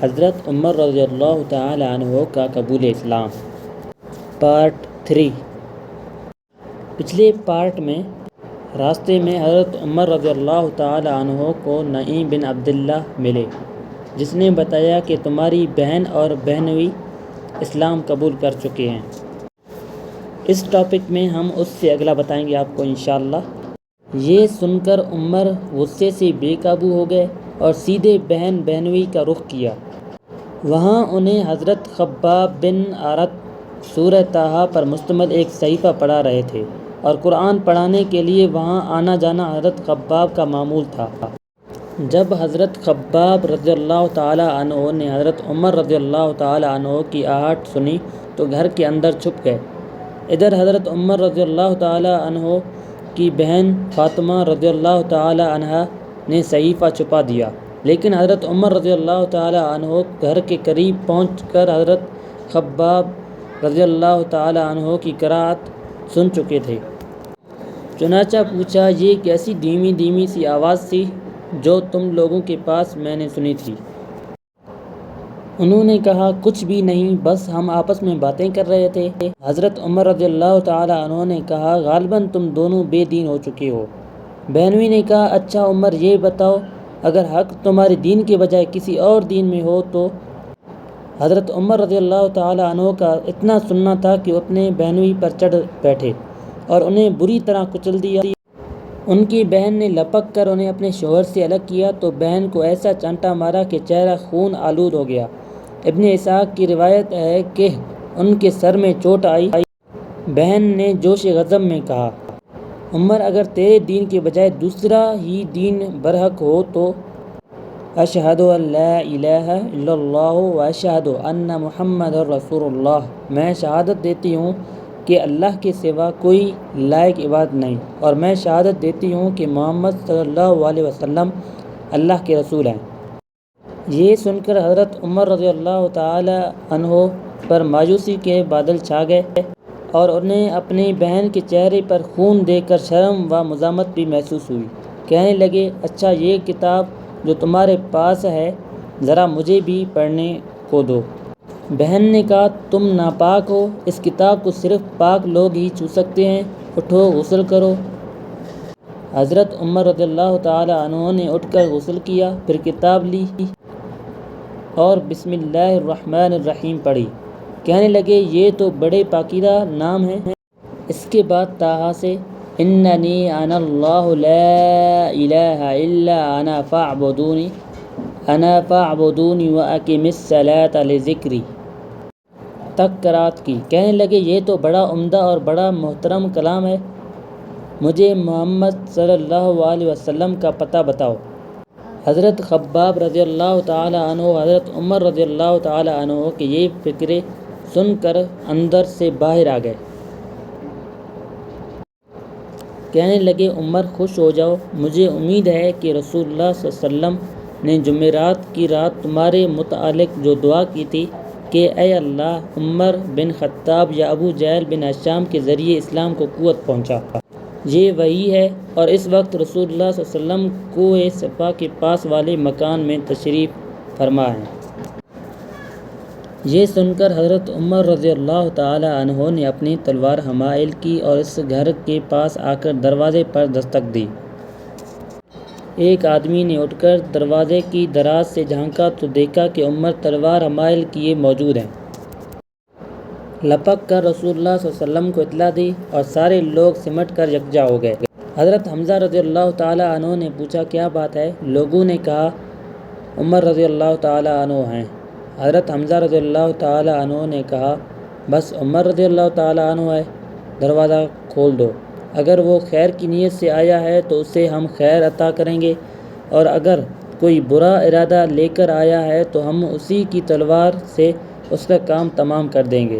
حضرت عمر رضی اللہ تعالی عنہ کا قبول اسلام پارٹ 3۔ پچھلے پارٹ میں راستے میں حضرت عمر رضی اللہ تعالی عنہ کو نعیم بن عبداللہ ملے، جس نے بتایا کہ تمہاری بہن اور بہنوئی اسلام قبول کر چکے ہیں۔ اس ٹاپک میں ہم اس سے اگلا بتائیں گے آپ کو انشاءاللہ۔ یہ سن کر عمر غصے سے بے قابو ہو گئے اور سیدھے بہن بہنوئی کا رخ کیا۔ وہاں انہیں حضرت خباب بن ارت سورہ طٰہٰ پر مشتمل ایک صحیفہ پڑھا رہے تھے، اور قرآن پڑھانے کے لیے وہاں آنا جانا حضرت خباب کا معمول تھا۔ جب حضرت خباب رضی اللہ تعالی عنہ نے حضرت عمر رضی اللہ تعالی عنہ کی آہٹ سنی تو گھر کے اندر چھپ گئے۔ ادھر حضرت عمر رضی اللہ تعالی عنہ کی بہن فاطمہ رضی اللہ تعالی عنہا نے صحیفہ چھپا دیا، لیکن حضرت عمر رضی اللہ تعالی عنہ گھر کے قریب پہنچ کر حضرت خباب رضی اللہ تعالی عنہ کی قرأت سن چکے تھے۔ چنانچہ پوچھا، یہ کیسی دھیمی دھیمی سی آواز تھی جو تم لوگوں کے پاس میں نے سنی تھی؟ انہوں نے کہا، کچھ بھی نہیں، بس ہم آپس میں باتیں کر رہے تھے۔ حضرت عمر رضی اللہ تعالی عنہ نے کہا، غالباً تم دونوں بے دین ہو چکے ہو۔ بہنوئی نے کہا، اچھا عمر، یہ بتاؤ اگر حق تمہارے دین کے بجائے کسی اور دین میں ہو تو؟ حضرت عمر رضی اللہ تعالی عنہ کا اتنا سننا تھا کہ اپنے بہنوئی پر چڑھ بیٹھے اور انہیں بری طرح کچل دیا۔ ان کی بہن نے لپک کر انہیں اپنے شوہر سے الگ کیا تو بہن کو ایسا چانٹا مارا کہ چہرہ خون آلود ہو گیا۔ ابن اسحاق کی روایت ہے کہ ان کے سر میں چوٹ آئی۔ بہن نے جوش غضب میں کہا، عمر، اگر تیرے دین کے بجائے دوسرا ہی دین برحق ہو تو اشہد ان لا الہ الا اللہ و اشہد ان محمد رسول اللہ، میں شہادت دیتی ہوں کہ اللہ کے سوا کوئی لائق عبادت نہیں، اور میں شہادت دیتی ہوں کہ محمد صلی اللہ علیہ وسلم اللہ کے رسول ہیں۔ یہ سن کر حضرت عمر رضی اللہ تعالی عنہ پر مایوسی کے بادل چھا گئے اور انہیں اپنی بہن کے چہرے پر خون دیکھ کر شرم و ملامت بھی محسوس ہوئی۔ کہنے لگے، اچھا یہ کتاب جو تمہارے پاس ہے ذرا مجھے بھی پڑھنے کو دو۔ بہن نے کہا، تم ناپاک ہو، اس کتاب کو صرف پاک لوگ ہی چھو سکتے ہیں، اٹھو غسل کرو۔ حضرت عمر رضی اللہ تعالی عنہ نے اٹھ کر غسل کیا، پھر کتاب لی اور بسم اللہ الرحمن الرحیم پڑھی۔ کہنے لگے، یہ تو بڑے پاکیزہ نام ہیں۔ اس کے بعد طٰہٰ سے اننی انا اللہ لا الہ الا انا فاعبدونی واقم الصلاۃ لذکری تک قرأت کی۔ کہنے لگے، یہ تو بڑا عمدہ اور بڑا محترم کلام ہے، مجھے محمد صلی اللہ علیہ وسلم کا پتہ بتاؤ۔ حضرت خباب رضی اللہ تعالی عنہ حضرت عمر رضی اللہ تعالی عنہ کی یہ فکرے سن کر اندر سے باہر آ گئے۔ کہنے لگے، عمر خوش ہو جاؤ، مجھے امید ہے کہ رسول اللہ صلی اللہ علیہ وسلم نے جمعرات کی رات تمہارے متعلق جو دعا کی تھی کہ اے اللہ عمر بن خطاب یا ابو جہل بن ہشام کے ذریعے اسلام کو قوت پہنچا، یہ وہی ہے، اور اس وقت رسول اللہ صلی اللہ علیہ وسلم کوہ صفا کے پاس والے مکان میں تشریف فرما ہیں۔ یہ سن کر حضرت عمر رضی اللہ تعالی عنہ نے اپنی تلوار حمائل کی اور اس گھر کے پاس آ کر دروازے پر دستک دی۔ ایک آدمی نے اٹھ کر دروازے کی دراز سے جھانکا تو دیکھا کہ عمر تلوار حمائل کیے موجود ہیں۔ لپک کر رسول اللہ صلی اللہ علیہ وسلم کو اطلاع دی اور سارے لوگ سمٹ کر یکجا ہو گئے۔ حضرت حمزہ رضی اللہ تعالی عنہ نے پوچھا، کیا بات ہے؟ لوگوں نے کہا، عمر رضی اللہ تعالی عنہ ہیں۔ حضرت حمزہ رضی اللہ تعالی عنہ نے کہا، بس عمر رضی اللہ تعالی عنہ ہے، دروازہ کھول دو، اگر وہ خیر کی نیت سے آیا ہے تو اسے ہم خیر عطا کریں گے، اور اگر کوئی برا ارادہ لے کر آیا ہے تو ہم اسی کی تلوار سے اس کا کام تمام کر دیں گے۔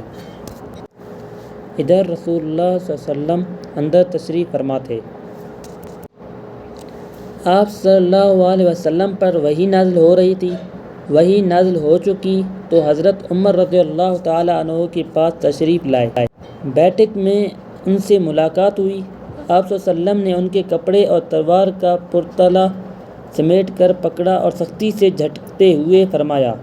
ادھر رسول اللہ صلی اللہ علیہ وسلم اندر تشریف فرما تھے۔ آپ صلی اللہ علیہ وسلم پر وحی نازل ہو رہی تھی۔ وحی نازل ہو چکی تو حضرت عمر رضی اللہ تعالی عنہ کے پاس تشریف لائے۔ بیٹھک میں ان سے ملاقات ہوئی۔ آپ صلی اللہ علیہ وسلم نے ان کے کپڑے اور تلوار کا پرتلا سمیٹ کر پکڑا اور سختی سے جھٹکتے ہوئے فرمایا،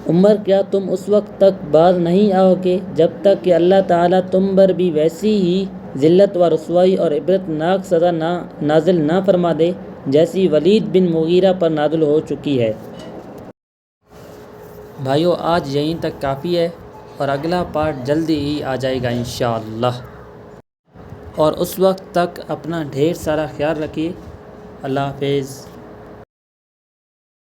عمر کیا تم اس وقت تک باز نہیں آؤ گے جب تک کہ اللہ تعالیٰ تم پر بھی ویسی ہی ذلت و رسوائی اور عبرت ناک سزا نازل نہ فرما دے جیسی ولید بن مغیرہ پر نازل ہو چکی ہے۔ بھائیو آج یہیں تک کافی ہے، اور اگلا پارٹ جلدی ہی آ جائے گا انشاءاللہ، اور اس وقت تک اپنا ڈھیر سارا خیال رکھیے۔ اللہ حافظ۔